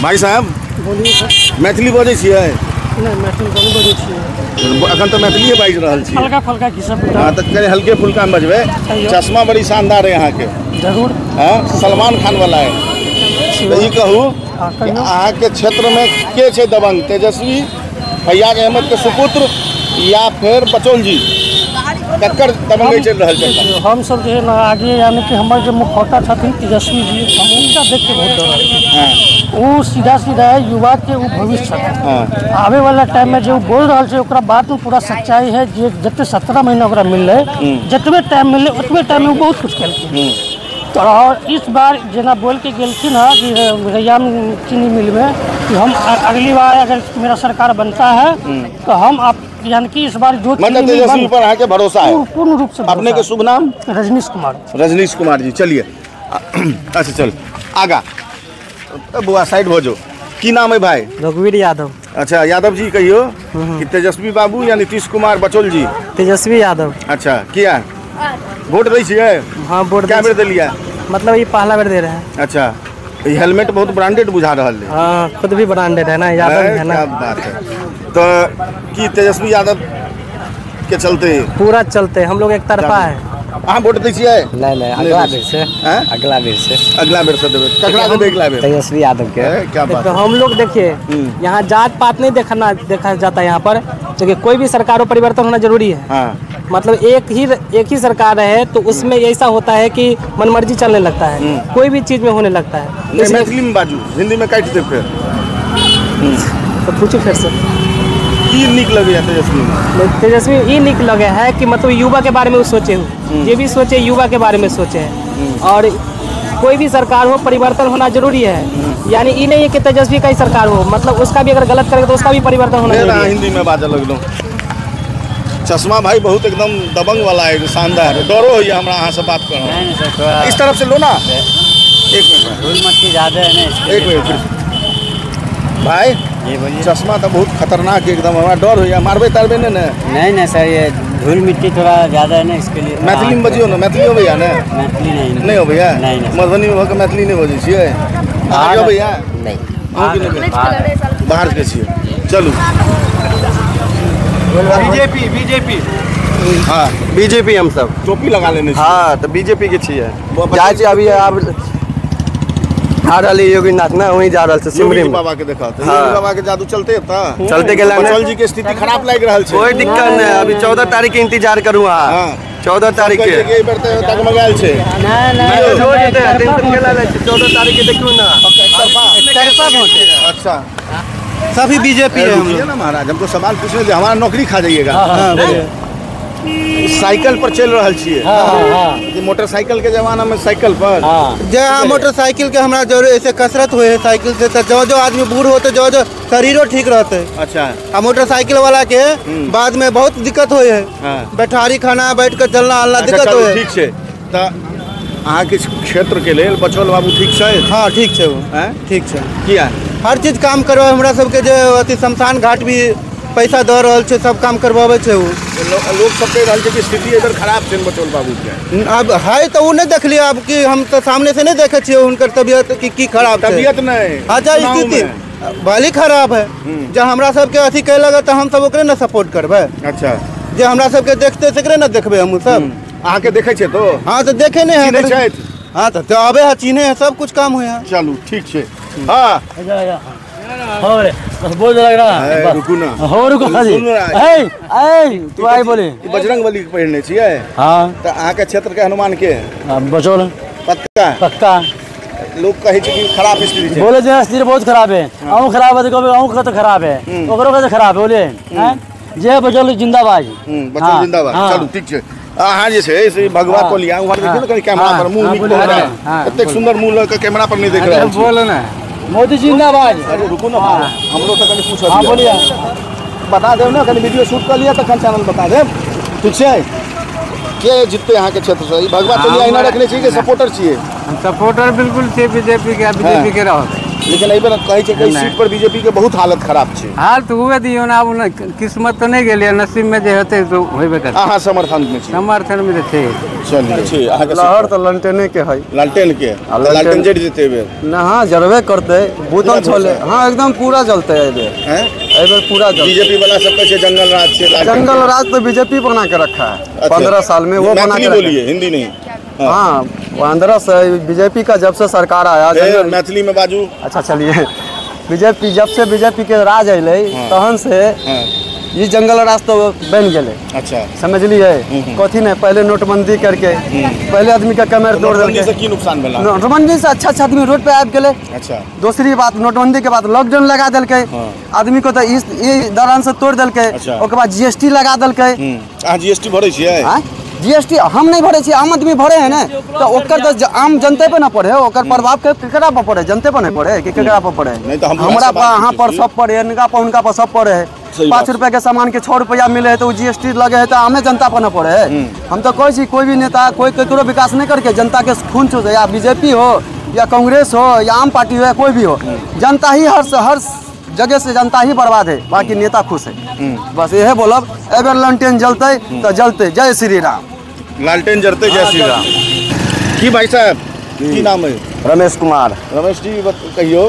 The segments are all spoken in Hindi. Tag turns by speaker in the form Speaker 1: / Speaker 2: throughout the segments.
Speaker 1: भाई साहब
Speaker 2: बोलिए सर।
Speaker 1: मैथिली बजै छियै?
Speaker 2: नहीं मैथिली नहीं बजै छियै।
Speaker 1: अखन तो मैथिली बाजि रहल छी।
Speaker 2: हल्का फुल्का की सब बता।
Speaker 1: हाँ तो कहीं हल्के फुल्का में बजबै। चश्मा बड़ी शानदार है यहाँ के।
Speaker 2: जरूर।
Speaker 1: हाँ सलमान खान वाला है। तो ये कहूँ कि अहाँ के क्षेत्र में के छे दबंग? तेजस्वी, फैयाज अहमद के सुपुत्र या फिर बचौल जी? कक्कर दबंग चल रहा है?
Speaker 2: हम सब जो है ना आगे यानी कि हमारे जो मुखौटा छथिन तेजस्वी जी, हम उनका देख के बहुत डर। वो सीधा सीधा है युवा के वो भविष्य छथिन। आवे वाला टाइम में जो बोल रहा है ओकरा बात में पूरा सच्चाई है। जितने 17 महीना ओकरा मिल रहे, जितने टाइम मिले उतने टाइम में वो बहुत कुछ कलखिन। तो और इस बार जना बोल के गेलखिन है कि रैयाम चीनी मिल में कि हम अगली बार अगर मेरा सरकार बनता है तो हम आप यानी कि इस बार जो
Speaker 1: मतलब तेजस्वी पर आके भरोसा है
Speaker 2: पूर्ण रूप से।
Speaker 1: अपने के शुभ नाम?
Speaker 2: रजनीश कुमार।
Speaker 1: रजनीश कुमार जी, चलिए अच्छा चल आगा बुआ साइड हो जो। की नाम है भाई?
Speaker 3: रघुवीर यादव।
Speaker 1: अच्छा यादव जी कहियो कि तेजस्वी बाबू या नीतीश कुमार बचौल जी?
Speaker 3: तेजस्वी यादव।
Speaker 1: अच्छा किया वोट दै छियै?
Speaker 3: हाँ वोट
Speaker 1: क्या बेर दिलिया?
Speaker 3: मतलब ये पहला बेर दे रहे हैं।
Speaker 1: अच्छा हेलमेट बहुत ब्रांडेड बुझा रहा है।
Speaker 3: हाँ खुद भी ब्रांडेड है ना, यादव है ना।
Speaker 1: क्या बात है। तो कि तेजस्वी यादव के चलते
Speaker 3: पूरा चलते हम लोग एक तरफा है।
Speaker 1: अहाँ वोट दै छियै?
Speaker 3: नहीं अगला बेर से। अगला बेर से देवे। ककरा देवे अगला बेर? तेजस्वी यादव के।
Speaker 1: क्या बात
Speaker 3: तो हम लोग देखिए यहाँ जात पात नहीं देखा जाता यहाँ पर, क्योंकि कोई भी सरकारों परिवर्तन होना जरूरी है।
Speaker 1: हाँ।
Speaker 3: मतलब एक ही सरकार है तो उसमें ऐसा होता है कि मनमर्जी चलने लगता है, कोई भी चीज में होने लगता है।
Speaker 1: मैथिली में बाजू, हिंदी में काट दे फिर।
Speaker 3: तो पूछो फिर से।
Speaker 1: की निक लगे है तेजस्वी में?
Speaker 3: तेजस्वी ये निक लगे है कि मतलब युवा के बारे में वो सोचे हो, ये भी सोचे युवा के बारे में सोचे है। और कोई भी सरकार हो परिवर्तन होना जरूरी है। यानी ये नहीं है कि तेजस्वी का ही सरकार हो, मतलब उसका भी अगर गलत करेगा तो उसका भी परिवर्तन होना जरूरी है।
Speaker 1: हिंदी में बाजा लगलो। चश्मा भाई बहुत एकदम दबंग वाला है, शानदार है। डरो है हमरा अहाँ से बात कर रहा हूँ। इस तरफ से लो ना। एक मिनट
Speaker 3: ज़्यादा है ना।
Speaker 1: एक मिनट भाई, चश्मा तो बहुत खतरनाक है एकदम। हमारा डर हो मारबे तारबे नहीं
Speaker 3: सर, ये धूल मिट्टी थोड़ा ज़्यादा है ना, इसके लिए।
Speaker 1: मैथिली में बजियो ना। मैथिली हो भैया ना?
Speaker 3: मैथिली नहीं
Speaker 1: हो भैया?
Speaker 3: नहीं।
Speaker 1: मधुबनी में होकर मैथिली नहीं बजे छियै? हो भैया?
Speaker 3: नहीं।
Speaker 1: बाहर के छियै? चलू
Speaker 4: बीजेपी।
Speaker 1: हाँ
Speaker 4: बीजेपी हम सब
Speaker 1: टोपी लगा लेने।
Speaker 4: हाँ तो बीजेपी के छियै। अभी आप आ रही योगीनाथ ना, वहीं जा रहा सिमरी
Speaker 1: बाबा के देखा। योगी बाबा के जादू चलते
Speaker 4: चलते के
Speaker 1: बचौल जी के स्थिति खराब लग रहा है।
Speaker 4: कोई दिक्कत नहीं। अभी 14 तारीख के इंतजार करूँ। 14 तारीख के
Speaker 1: 14
Speaker 4: तारीख के देखू ना।
Speaker 1: अच्छा
Speaker 4: सभी बीजेपी
Speaker 1: है ना महाराज। हमको सवाल पूछने दे, हमारा नौकरी खा जाइएगा। साइकिल पर चल रहा है। मोटरसाइकिल के जमाना में साइकिल पर
Speaker 4: जहाँ मोटरसाइकिल के हमारा जरूर ऐसे कसरत हुए है साइकिल से, तो जो आदमी बूढ़ होते जो शरीरों ठीक रहते।
Speaker 1: अच्छा
Speaker 4: मोटरसाइकिल वाला के बाद में बहुत दिक्कत हुई है। बैठारी खाना बैठ कर चलना हल्ला दिक्कत हुई।
Speaker 1: ठीक है तो अहाँ के क्षेत्र के लिए बचौल बाबू ठीक है?
Speaker 4: हाँ ठीक है वो ठीक है।
Speaker 1: किया
Speaker 4: हर चीज काम करवा हमरा सबके जो अति शमशान घाट भी पैसा दे रहा है, सब काम करवावे छे। वो
Speaker 1: लोग सब कह रहा है कि स्थिति इधर खराब है बचौल बाबू के।
Speaker 4: अब है तो वो नहीं देख लिया अब कि हम तो सामने से नहीं देखे छे उनकर तबियत की खराब।
Speaker 1: तबियत नहीं
Speaker 4: अच्छा स्थिति भली खराब है। जब हमरा सबके अथी कह लगा तो हम सब ओकरे ना सपोर्ट करबे।
Speaker 1: अच्छा
Speaker 4: जे हमरा सबके देखते से ना देखबे हम सब।
Speaker 1: अहाँ के देखे छे तो?
Speaker 4: हाँ तो देखे नहीं है। हाँ तो अबे है चिन्हे है, सब कुछ काम हुए है।
Speaker 1: चलू ठीक है। हाँ
Speaker 2: बोल लग रहा है।
Speaker 1: रुकू ना।
Speaker 2: हो रुको खाली। तू आई बोले
Speaker 1: बजरंग बली के पढ़ने छियै?
Speaker 2: हाँ
Speaker 1: तो अहाँ के क्षेत्र के हनुमान के
Speaker 2: बचौल
Speaker 1: पक्का लोग कहे कि खराब स्थिति है।
Speaker 2: बोले स्थिति बहुत खराब है। अहूँ खराब है तो खराब है, ओकरो का तो खराब है। बोले जय बचौल जिंदाबाद।
Speaker 1: बचौल जिंदाबाद। चलू ठीक है। हाँ जी से भगवा को लिया देखिए ना कैमरा पर मुंह निकल रहा है। कितने सुंदर मुंह का कैमरा पर नहीं देख रहा है।
Speaker 2: बोलो ना मोदी जिंदाबाद।
Speaker 1: अरे रुको ना हम लोग तो कहीं पूछ
Speaker 2: हाँ बोलिए
Speaker 1: बता दे ना, कहीं वीडियो शूट कर लिया तो चैनल बता दे। ठीक है के जीतते यहाँ के क्षेत्र से? भगवा तो लिया रखने चाहिए कि सपोर्टर चाहिए?
Speaker 3: सपोर्टर बिल्कुल चाहिए बीजेपी के। बीजेपी के रहो
Speaker 1: लेकिन एहि बेर कहै छै कि इस सीट पर बीजेपी के बहुत हालत खराब छै।
Speaker 5: हाल तो हुए दियो ना, अब किस्मत तो नहीं गेलिए, नसीब में जे होते तो होबे करते।
Speaker 1: अहाँ समर्थन में छी?
Speaker 5: समर्थन में थे।
Speaker 1: चलिए छी अहाँ के
Speaker 4: लहर तो ललटेने के है।
Speaker 1: लालटेन के लालटेन जड़ जेते बेर
Speaker 4: ना। हाँ जरबे करते बूतल छोले। हाँ एकदम पूरा जलते है
Speaker 1: हैं
Speaker 4: पूरा जलते।
Speaker 1: बीजेपी वाला सब कहै छै जंगल राज छै।
Speaker 4: जंगल राज तो बीजेपी बना के रखा है 15 साल में, वो बना के
Speaker 1: बोलिए हिंदी नहीं।
Speaker 4: हाँ 15 से बीजेपी का जब से सरकार आया
Speaker 1: मैथिली में बाजू।
Speaker 4: अच्छा चलिए बीजेपी जब से बीजेपी के राज अल तहन से ये जंगल राज तो बन गए। अच्छा समझलिए कथी नहीं, पहले नोटबंदी करके पहले आदमी का कमर तोड़
Speaker 1: देलकै। की नुकसान भेला?
Speaker 4: नोटबंदी से अच्छा आदमी रोड पे आबि गेले।
Speaker 1: अच्छा
Speaker 4: दूसरी बात नोटबंदी के बाद लॉकडाउन लगा देलकै आदमी को, तो इस दौरान से तोड़ देलकै। ओकर बाद जीएसटी लगा देलकै।
Speaker 1: अहाँ जीएसटी भरै छियै?
Speaker 4: जीएसटी हम नहीं भरे छी, आम आदमी भरे है ना, तो ओकर तो आम जनते पे ना पड़े, ओकर प्रभाव केकरा पर पड़े? जनते पे नहीं पड़े कि केकरा पर पड़े? हमरा पर अहाँ पर सब पड़े है, इनका पर उनका पर सब पड़े है। 5 रुपए के सामान के 6 रुपया मिले है तो जीएसटी लगे है, तो आमे जनता पर ना पड़े है। हम तो कहै छी कोई भी नेता कोई केकरो विकास नहीं करके जनता के खून चूसे, या बीजेपी हो या कांग्रेस हो या आम पार्टी हो या कोई भी हो, जनता ही हर जगह से जनता ही बर्बाद है, बाकी नेता खुश है। बस यही बोलब। एबर लालटेन जलते तो जलते। जय श्री राम।
Speaker 1: लालटेन जलते जय श्री राम। की भाई साहब की नाम है?
Speaker 4: रमेश कुमार।
Speaker 1: रमेश जी कहियो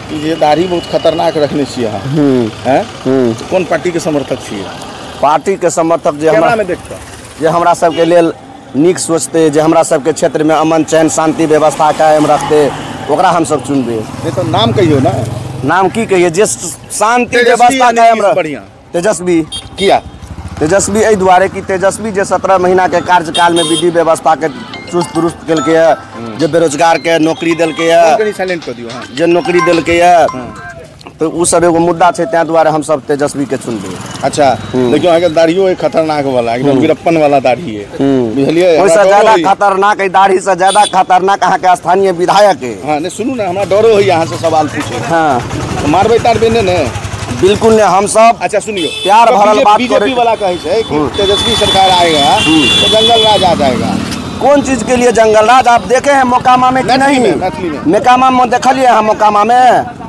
Speaker 1: कि ये दाढ़ी बहुत खतरनाक रखने छियै अहाँ, हैं? कौन पार्टी के समर्थक छियै?
Speaker 4: पार्टी के समर्थक जे
Speaker 1: हमरा में देखता
Speaker 4: जे हमरा सबके लेल नीक सोचते, जे हमरा सबके क्षेत्र में अमन चैन शांति व्यवस्था कायम रखते, ओकरा हम सब चुनबे।
Speaker 1: नहीं तो नाम कहियो ना।
Speaker 4: नाम की कहिए? जे शांति व्यवस्था कायम रख।
Speaker 1: बढ़िया
Speaker 4: तेजस्वी।
Speaker 1: किया
Speaker 4: तेजस्वी एहि दुआरे कि तेजस्वी जे 17 महीना के कार्यकाल में विधि व्यवस्था के चुस्त दुरुस्त केलकै है, जे बेरोजगार के नौकरी देलकै है,
Speaker 1: साइलेंट कर दियो।
Speaker 4: जे नौकरी देलकै है, तो उ सब एगो मुद्दा छै, तै दुआरे हम सब तेजस्वी के चुनबे।
Speaker 1: अच्छा देखियो अहाँ के दाढ़ियो एक खतरनाक वाला, एकदम वीरप्पन वाला दाढ़ी है, बुझलिए?
Speaker 4: ओइ से ज्यादा खतरनाक है दाढ़ी से ज्यादा खतरनाक अहाँ के स्थानीय विधायक है।
Speaker 1: हां नहीं सुनू ना, हमरा डरो है यहाँ से सवाल पूछे।
Speaker 4: हां
Speaker 1: तो मारबे तारबे ने?
Speaker 4: बिल्कुल नहीं, हम सब
Speaker 1: अच्छा सुनियो
Speaker 4: प्यार भरल बात
Speaker 1: बीजेपी वाला कहे छै कि तेजस्वी सरकार आएगा तो जंगल राज आ जाएगा।
Speaker 4: कौन चीज के लिए जंगल राज? आप देखे हैं मोकामा में कि नहीं? मोकामा में देखलिए हम मोकामा में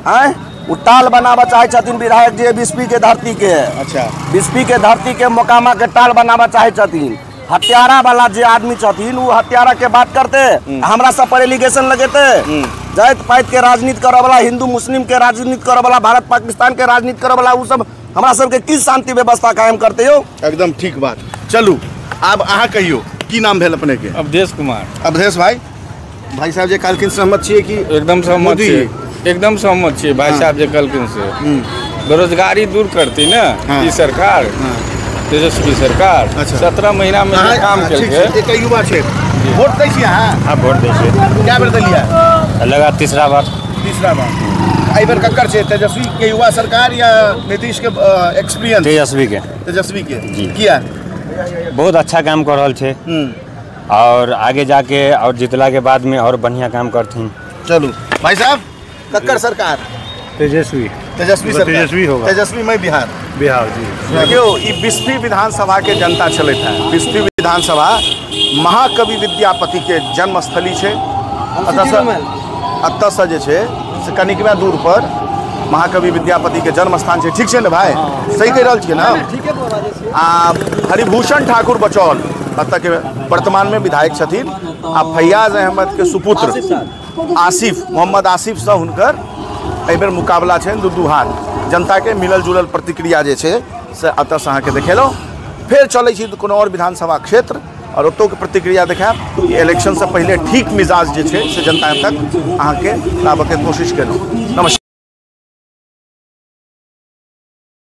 Speaker 4: आए टाल बनाबा चाहे छथिन विधायक जी बिस्पी के धरती के।
Speaker 1: अच्छा
Speaker 4: बिस्पी के धरती के मोकामा के टाल बनाबा चाहे छथिन। हत्यारा वाला जे आदमी छथिन वो हत्यारा के बात करते, हमरा सब पर एलिगेशन लगेते। जात पात के राजनीति करे वाला, हिंदू मुस्लिम के राजनीति करे वाला, भारत पाकिस्तान के राजनीति करे वाला, वो सब हमरा सब के किस शांति व्यवस्था कायम करते हो?
Speaker 1: एकदम ठीक बात। चलू अब अहाँ कहियो की नाम भेल अपने के?
Speaker 5: अवधेश कुमार।
Speaker 1: अवधेश भाई साहब जे कहलखिन सहमत छियै कि?
Speaker 5: एकदम सहमत छियै, एकदम सहमत छियै भाई साहब जे कहलखिन से। बेरोजगारी दूर करती ना ई सरकार, तेजस्वी सरकार। 17 महीना में काम केलकै।
Speaker 1: एक युवा छै, वोट दै छी अहाँ?
Speaker 5: हां वोट दै छी।
Speaker 1: क्या बेर देलियै?
Speaker 5: लगा तीसरा बार।
Speaker 1: एहि बेर ककर छै? तेजस्वी के युवा सरकार या नीतीश के एक्सपीरियंस? तेजस्वी के
Speaker 5: जी।
Speaker 1: किया?
Speaker 5: बहुत अच्छा काम कर रहल छै और आगे जाके और जितला के बाद में और बढ़िया काम करथिन।
Speaker 1: चलू भाई साहब ककर सरकार?
Speaker 5: तेजस्वी
Speaker 1: सरकार।
Speaker 5: तेजस्वी होगा।
Speaker 1: तेजस्वी में बिहार जी। देखियो ई बिस्फी विधानसभा के जनता चलत है। बिस्फी विधानसभा महाकवि विद्यापति के जन्मस्थली छै। अतः से जे छै से कनिकबे दूर पर महाकवि विद्यापति के जन्म स्थान छै। ठीक छै ने भाई? सही कह रहल छियै ना? आ हरिभूषण ठाकुर बचौल अतः के वर्तमान में विधायक छथिन। आ फैयाज अहमद के सुपुत्र आसिफ मोहम्मद आसिफ से हुनकर एहि बेर मुकाबला छै दू हाथ। जनता के मिलल जुलल प्रतिक्रिया जे छै से अतः से अहाँ के देखेलहुँ। फेर चलै छी कोनो और विधानसभा क्षेत्र और ओतौ के प्रतिक्रिया देखायब। इलेक्शन से पहले ठीक मिजाज जे छै से जनता तक अहाँ के लाबऽ के कोशिश केलहुँ। नमस्कार।